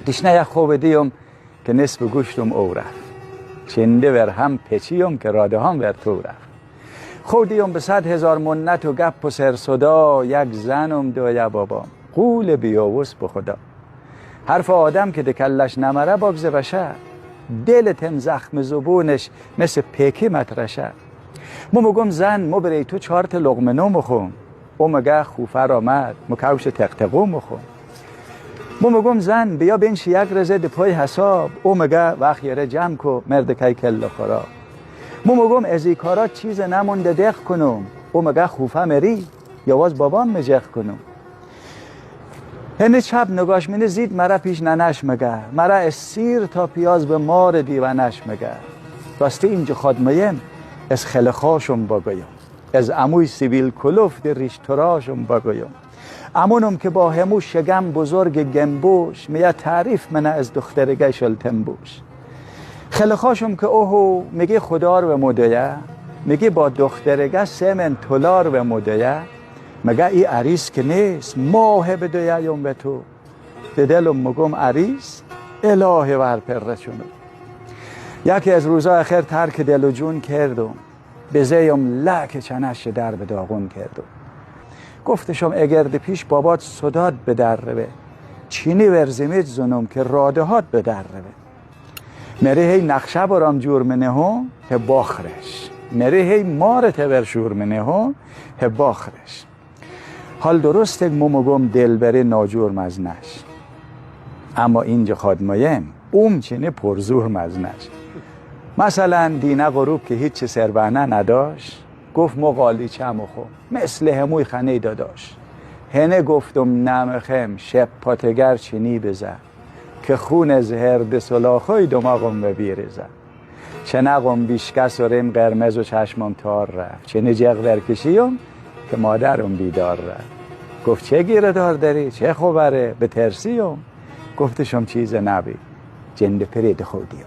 دیشنه یک خوب دیم که نصف گوشتم او رفت، چنده ور هم پچیم که راده هم ور تو رفت. خودیم به 100,000 منت و گپ و سر صدا، یک زنم دویه بابام قول بیاوست به خدا. حرف آدم که دکلش نمره باگزه بشه، دلتم زخم زبونش مثل پیکی مترشه. مگم زن مبری تو 4 لقمه نو مخون، او مگه خوفر آمد مکوش تقتقو مخون. مگم زن بیا بینش یک رزه پای حساب، او مگه وقت یره جمع کو مرد که کل خورا. مگم از این کارا چیز نمونده دق کنم، او مگه خوفه مری یواز بابام مجق کنم. هنه چپ نگاش منه زید مرا پیش ننش مگه، مرا از سیر تا پیاز به مار دیوانش مگه. راستی اینجا خادمیم از خلخاشم بگویم، از اموی سیبیل کلوف ریش تراشم بگویم. امونم که با همو شگم بزرگ گنبوش، میگه تعریف منه از دخترگه شلتنبوش. خلخاشم که اوهو میگه خدا رو به مدیه، میگه با دخترگه 3 من $3 به مدیه. مگه ای عریس که نیست ماه بدویم به تو، به دلم مگم عریس الهی ور پرشونو. یکی از روزا اخیر ترک دل و جون کردم، بزیم لک چنش در به داغون کردم. گفتشم اگرد پیش بابات صداد به در روه، چینی ورزیمیت زنم که راده هات به در روه. مری هی نقشه برام جور منه هم که باخرش، مری هی مارت ورشور منه هم که باخرش. حال درست مگم دل بری ناجور مزنش، اما اینجا خادمایم اوم چینه پرزور مزنش. مثلا دینه غروب که هیچ سربهنه نداشت، گفت مقالی چمو خو مثل هموی خنه داداش. هنه گفتم نمخم شب پاتگر چینی بزه، که خون زهرد سلاخوی دماغم ببیرزه. چنقم بیشکس و ریم قرمز و چشمم تار رفت، چنه جغ ورکشیم که مادرم بیدار رفت. گفت چه گیره دار داری چه خبره به ترسیم، گفتشم چیز نبی جند پرید خودیم.